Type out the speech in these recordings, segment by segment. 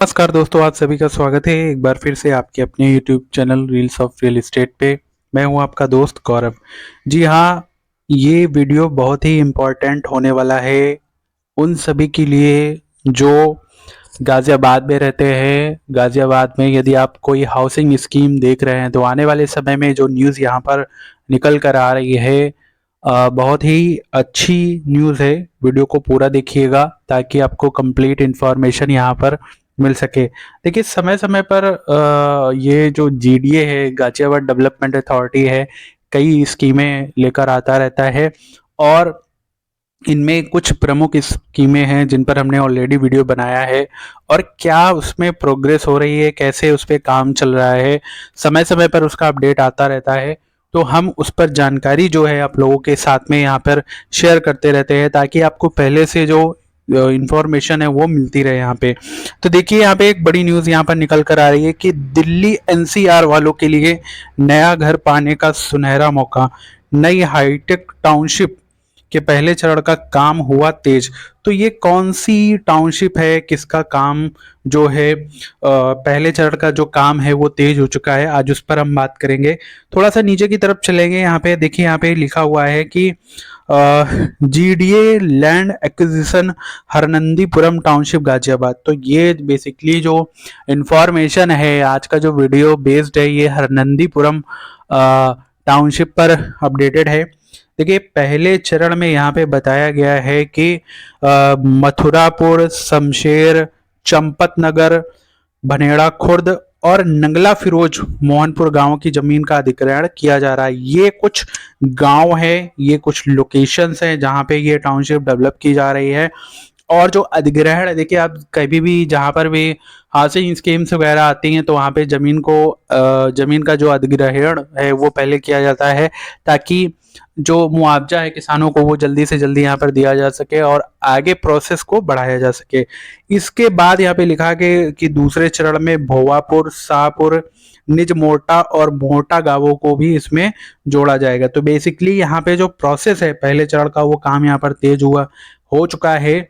नमस्कार दोस्तों, आप सभी का स्वागत है एक बार फिर से आपके अपने YouTube channel reels of real estate पे। मैं हूं आपका दोस्त गौरव। जी हाँ, ये वीडियो बहुत ही इम्पोर्टेंट होने वाला है उन सभी के लिए जो गाज़ियाबाद में रहते हैं। गाज़ियाबाद में यदि आप कोई हाउसिंग स्कीम देख रहे हैं तो आने वाले समय में जो न्यूज़ यहाँ पर निकल कर आ रही है, बहुत ही अच्छी न्यूज़ है। वीडियो को पूरा देखिएगा ताकि आपको कंप्लीट इन्फॉर्मेशन यहाँ पर मिल सके। देखिए, समय समय पर ये जो जीडीए है, गाजियाबाद डेवलपमेंट अथॉरिटी है, कई स्कीमें लेकर आता रहता है और इनमें कुछ प्रमुख स्कीमें हैं जिन पर हमने ऑलरेडी वीडियो बनाया है और क्या उसमें प्रोग्रेस हो रही है, कैसे उस पर काम चल रहा है, समय समय पर उसका अपडेट आता रहता है। तो हम उस पर जानकारी जो है आप लोगों के साथ में यहाँ पर शेयर करते रहते हैं ताकि आपको पहले से जो इंफॉर्मेशन है वो मिलती रहे यहाँ पे। तो देखिए, यहाँ पे एक बड़ी न्यूज़ यहाँ पर निकल कर आ रही है कि दिल्ली एनसीआर वालों के लिए नया घर पाने का सुनहरा मौका। नई हाईटेक टाउनशिप के पहले चरण का काम हुआ तेज। तो ये कौन सी टाउनशिप है, किसका काम जो है पहले चरण का जो काम है वो तेज हो चुका है, आज उस पर हम बात करेंगे। थोड़ा सा नीचे की तरफ चलेंगे, यहाँ पे देखिए, यहाँ पे लिखा हुआ है कि GDA land acquisition Harnandipuram township Ghaziabad. तो ये बेसिकली जो इंफॉर्मेशन है, आज का जो वीडियो बेस्ड है, ये हरनंदीपुरम टाउनशिप पर अपडेटेड है। देखिए, पहले चरण में यहाँ पे बताया गया है कि मथुरापुर, शमशेर, चंपत नगर, भनेड़ा खुर्द और नंगला फिरोज मोहनपुर गांव की जमीन का अधिग्रहण किया जा रहा है। ये कुछ गांव है, ये कुछ लोकेशंस हैं जहां पे ये टाउनशिप डेवलप की जा रही है। और जो अधिग्रहण है, देखिए, आप कभी भी जहां पर भी हाउसिंग स्कीम्स वगैरह आती हैं तो वहां पे जमीन का जो अधिग्रहण है वो पहले किया जाता है ताकि जो मुआवजा है किसानों को वो जल्दी से जल्दी यहाँ पर दिया जा सके और आगे प्रोसेस को बढ़ाया जा सके। इसके बाद यहाँ पे लिखा कि दूसरे चरण में भोवापुर, शाहपुर, निज मोटा और मोटा गांवों को भी इसमें जोड़ा जाएगा। तो बेसिकली यहाँ पे जो प्रोसेस है पहले चरण का वो काम यहाँ पर तेज हो चुका है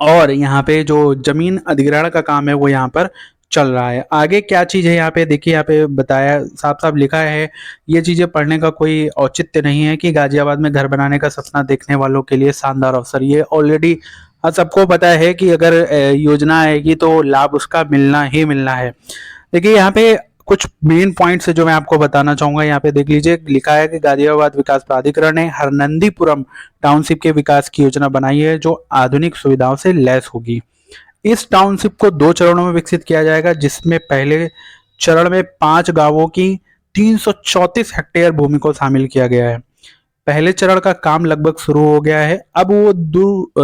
और यहाँ पे जो जमीन अधिग्रहण का काम है वो यहाँ पर चल रहा है। आगे क्या चीज़ है यहाँ पे देखिए, यहाँ पे बताया साफ साफ लिखा है। ये चीज़ें पढ़ने का कोई औचित्य नहीं है कि गाजियाबाद में घर बनाने का सपना देखने वालों के लिए शानदार अवसर। ये ऑलरेडी सबको पता है कि अगर योजना आएगी तो लाभ उसका मिलना ही मिलना है। देखिए, यहाँ पे कुछ मेन पॉइंट्स है जो मैं आपको बताना चाहूंगा। यहाँ पे देख लीजिए, लिखा है कि गाजियाबाद विकास प्राधिकरण ने हरनंदीपुरम टाउनशिप के विकास की योजना बनाई है जो आधुनिक सुविधाओं से लैस होगी। इस टाउनशिप को 2 चरणों में विकसित किया जाएगा, जिसमें पहले चरण में 5 गांवों की 334 हेक्टेयर भूमि को शामिल किया गया है। पहले चरण का काम लगभग शुरू हो गया है। अब वो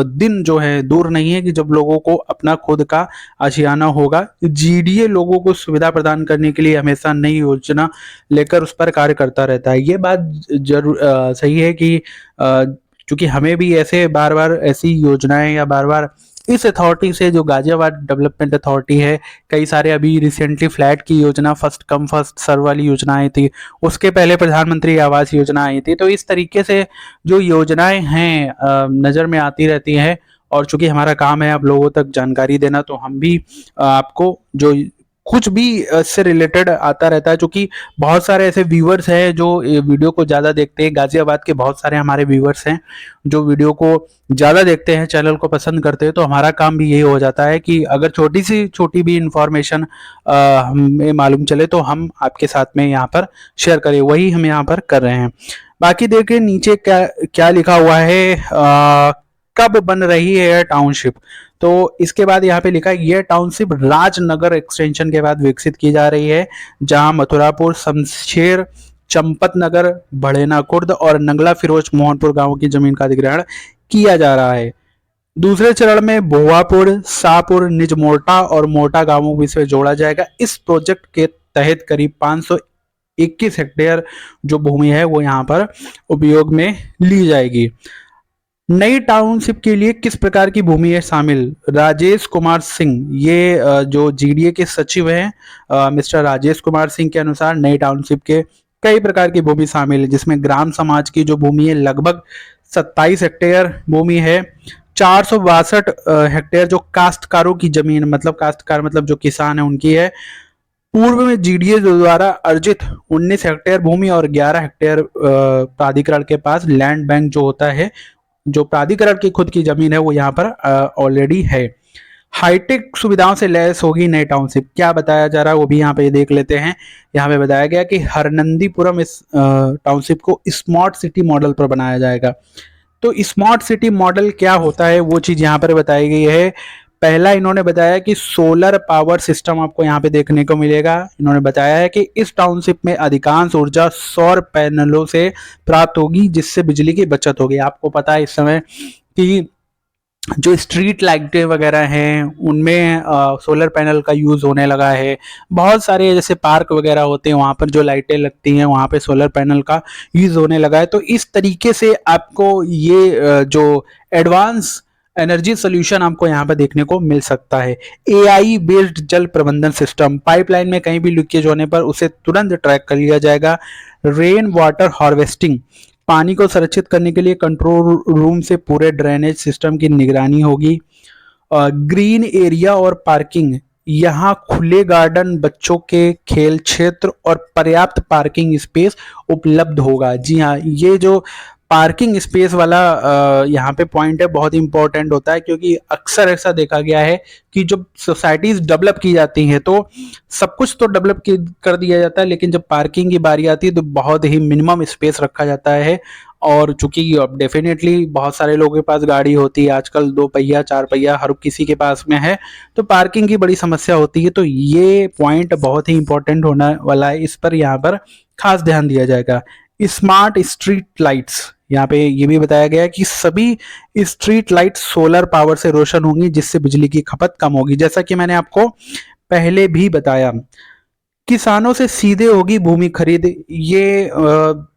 दिन जो है दूर नहीं है कि जब लोगों को अपना खुद का आशियाना होगा। जीडीए लोगों को सुविधा प्रदान करने के लिए हमेशा नई योजना लेकर उस पर कार्य करता रहता है। ये बात सही है कि क्योंकि हमें भी ऐसे बार बार ऐसी योजनाएं या बार बार इस अथॉरिटी से, जो गाजियाबाद डेवलपमेंट अथॉरिटी है, कई सारे अभी रिसेंटली फ्लैट की योजना, फर्स्ट कम फर्स्ट सर्व वाली योजना आई थी, उसके पहले प्रधानमंत्री आवास योजना आई थी। तो इस तरीके से जो योजनाएं हैं नज़र में आती रहती हैं और चूंकि हमारा काम है आप लोगों तक जानकारी देना, तो हम भी आपको जो कुछ भी इससे रिलेटेड आता रहता है। क्योंकि बहुत सारे ऐसे व्यूवर्स हैं जो वीडियो को ज़्यादा देखते हैं। गाजियाबाद के बहुत सारे हमारे व्यूवर्स हैं जो वीडियो को ज़्यादा देखते हैं, चैनल को पसंद करते हैं। तो हमारा काम भी यही हो जाता है कि अगर छोटी सी छोटी भी इंफॉर्मेशन हमें मालूम चले तो हम आपके साथ में यहाँ पर शेयर करें, वही हम यहाँ पर कर रहे हैं। बाकी देखिए नीचे क्या क्या लिखा हुआ है, कब बन रही है टाउनशिप। तो इसके बाद यहाँ पे लिखा है यह टाउनशिप राजनगर एक्सटेंशन के बाद विकसित की जा रही है, जहां मथुरापुर, शमशेर, चंपत नगर, बढ़ेना खुर्द और नंगला फिरोज मोहनपुर गांवों की जमीन का अधिग्रहण किया जा रहा है। दूसरे चरण में भोवापुर, शाहपुर, निज मोटा और मोटा गांवों को इसमें जोड़ा जाएगा। इस प्रोजेक्ट के तहत करीब 521 हेक्टेयर जो भूमि है वो यहाँ पर उपयोग में ली जाएगी। नई टाउनशिप के लिए किस प्रकार की भूमि है शामिल? राजेश कुमार सिंह, ये जो जीडीए के सचिव हैं, मिस्टर राजेश कुमार सिंह के अनुसार नई टाउनशिप के कई प्रकार की भूमि शामिल है, जिसमें ग्राम समाज की जो भूमि है लगभग 27 हेक्टेयर भूमि है। 462 हेक्टेयर जो काश्तकारों की जमीन, मतलब काश्तकार मतलब जो किसान है उनकी है। पूर्व में जीडीए द्वारा अर्जित 19 हेक्टेयर भूमि और 11 हेक्टेयर प्राधिकरण के पास लैंड बैंक जो होता है, जो प्राधिकरण की खुद की जमीन है वो यहाँ पर ऑलरेडी है। हाईटेक सुविधाओं से लैस होगी नई टाउनशिप, क्या बताया जा रहा है वो भी यहाँ पे देख लेते हैं। यहाँ पे बताया गया कि हरनंदीपुरम इस टाउनशिप को स्मार्ट सिटी मॉडल पर बनाया जाएगा। तो स्मार्ट सिटी मॉडल क्या होता है वो चीज यहाँ पर बताई गई है। पहला इन्होंने बताया कि सोलर पावर सिस्टम आपको यहाँ पे देखने को मिलेगा। इन्होंने बताया है कि इस टाउनशिप में अधिकांश ऊर्जा सौर पैनलों से प्राप्त होगी, जिससे बिजली की बचत होगी। आपको पता है इस समय कि जो स्ट्रीट लाइटें वगैरह हैं उनमें सोलर पैनल का यूज होने लगा है। बहुत सारे जैसे पार्क वगैरह होते हैं वहां पर जो लाइटें लगती हैं वहां पे सोलर पैनल का यूज होने लगा है। तो इस तरीके से आपको ये जो एडवांस एनर्जी सोल्यूशन आपको यहाँ पर देखने को मिल सकता है। एआई बेस्ड जल प्रबंधन सिस्टम, पाइपलाइन में कहीं भी लीकेज होने पर उसे तुरंत ट्रैक कर लिया जाएगा। रेन वाटर हार्वेस्टिंग, पानी को संरक्षित करने के लिए कंट्रोल रूम से पूरे ड्रेनेज सिस्टम की निगरानी होगी। ग्रीन एरिया और पार्किंग, यहाँ खुले गार्डन, बच्चों के खेल क्षेत्र और पर्याप्त पार्किंग स्पेस उपलब्ध होगा। जी हाँ, ये जो पार्किंग स्पेस वाला यहाँ पे पॉइंट है बहुत इंपॉर्टेंट होता है, क्योंकि अक्सर ऐसा देखा गया है कि जब सोसाइटीज डेवलप की जाती हैं तो सब कुछ तो डेवलप कर दिया जाता है, लेकिन जब पार्किंग की बारी आती है तो बहुत ही मिनिमम स्पेस रखा जाता है। और चूंकि डेफिनेटली बहुत सारे लोगों के पास गाड़ी होती है आजकल, 2 पहिया 4 पहिया हर किसी के पास में है, तो पार्किंग की बड़ी समस्या होती है। तो ये पॉइंट बहुत ही इंपॉर्टेंट होने वाला है, इस पर यहाँ पर खास ध्यान दिया जाएगा। स्मार्ट स्ट्रीट लाइट्स, यहाँ पे ये भी बताया गया है कि सभी स्ट्रीट लाइट सोलर पावर से रोशन होंगी, जिससे बिजली की खपत कम होगी। जैसा कि मैंने आपको पहले भी बताया, किसानों से सीधे होगी भूमि खरीद। ये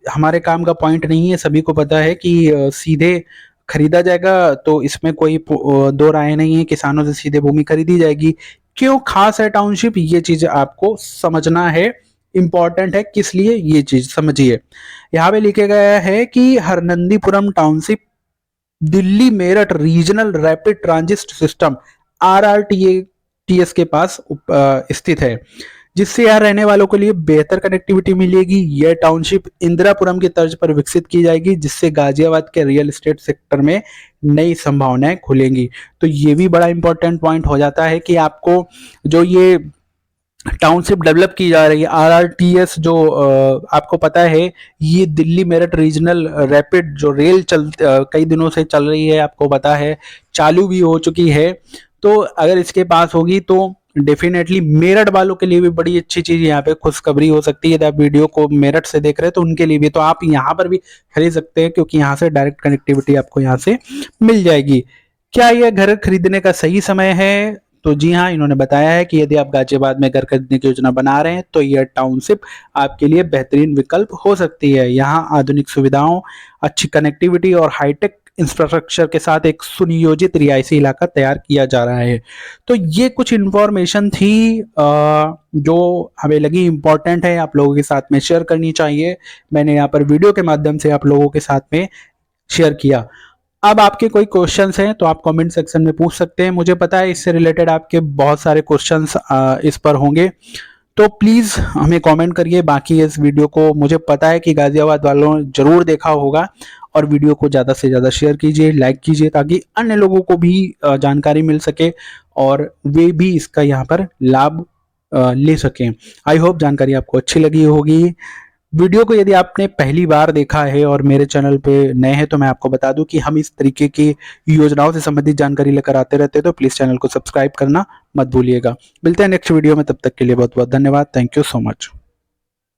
हमारे काम का पॉइंट नहीं है, सभी को पता है कि सीधे खरीदा जाएगा, तो इसमें कोई दो राय नहीं है, किसानों से सीधे भूमि खरीदी जाएगी। क्यों खास है टाउनशिप, ये चीज आपको समझना है, इंपॉर्टेंट है, किस लिए ये चीज समझिए। यहाँ पे लिखे गया है कि Harnandipuram township Delhi Meerut regional rapid transit system RRTS के पास स्थित है, जिससे यहाँ रहने वालों के लिए बेहतर कनेक्टिविटी मिलेगी। यह टाउनशिप इंदिरापुरम की तर्ज पर विकसित की जाएगी, जिससे गाजियाबाद के रियल एस्टेट सेक्टर में नई संभावनाएं खुलेंगी। तो ये भी बड़ा इंपॉर्टेंट पॉइंट हो जाता है कि आपको जो ये टाउनशिप डेवलप की जा रही है RRTS, जो आपको पता है ये दिल्ली मेरठ रीजनल रैपिड जो रेल कई दिनों से चल रही है, आपको पता है चालू भी हो चुकी है। तो अगर इसके पास होगी तो डेफिनेटली मेरठ वालों के लिए भी बड़ी अच्छी चीज यहाँ पे खुशखबरी हो सकती है। यदि आप वीडियो को मेरठ से देख रहे हैं तो उनके लिए भी, तो आप यहाँ पर भी खरीद सकते हैं, क्योंकि यहाँ से डायरेक्ट कनेक्टिविटी आपको यहाँ से मिल जाएगी। क्या यह घर खरीदने का सही समय है? तो जी हाँ, इन्होंने बताया है कि यदि आप गाजियाबाद में घर खरीदने की योजना बना रहे हैं तो यह टाउनशिप आपके लिए बेहतरीन विकल्प हो सकती है। यहाँ आधुनिक सुविधाओं, अच्छी कनेक्टिविटी और हाईटेक इंफ्रास्ट्रक्चर के साथ एक सुनियोजित रिहायशी इलाका तैयार किया जा रहा है। तो ये कुछ इंफॉर्मेशन थी जो हमें लगी इंपॉर्टेंट है, आप लोगों के साथ में शेयर करनी चाहिए। मैंने यहाँ पर वीडियो के माध्यम से आप लोगों के साथ में शेयर किया। अब आपके कोई क्वेश्चंस हैं तो आप कमेंट सेक्शन में पूछ सकते हैं। मुझे पता है इससे रिलेटेड आपके बहुत सारे क्वेश्चंस इस पर होंगे, तो प्लीज़ हमें कमेंट करिए। बाकी इस वीडियो को मुझे पता है कि गाजियाबाद वालों ने जरूर देखा होगा, और वीडियो को ज़्यादा से ज़्यादा शेयर कीजिए, लाइक कीजिए, ताकि अन्य लोगों को भी जानकारी मिल सके और वे भी इसका यहाँ पर लाभ ले सकें। आई होप जानकारी आपको अच्छी लगी होगी। वीडियो को यदि आपने पहली बार देखा है और मेरे चैनल पे नए हैं तो मैं आपको बता दूं कि हम इस तरीके की योजनाओं से संबंधित जानकारी लेकर आते रहते हैं, तो प्लीज़ चैनल को सब्सक्राइब करना मत भूलिएगा। मिलते हैं नेक्स्ट वीडियो में, तब तक के लिए बहुत बहुत धन्यवाद। Thank you so much.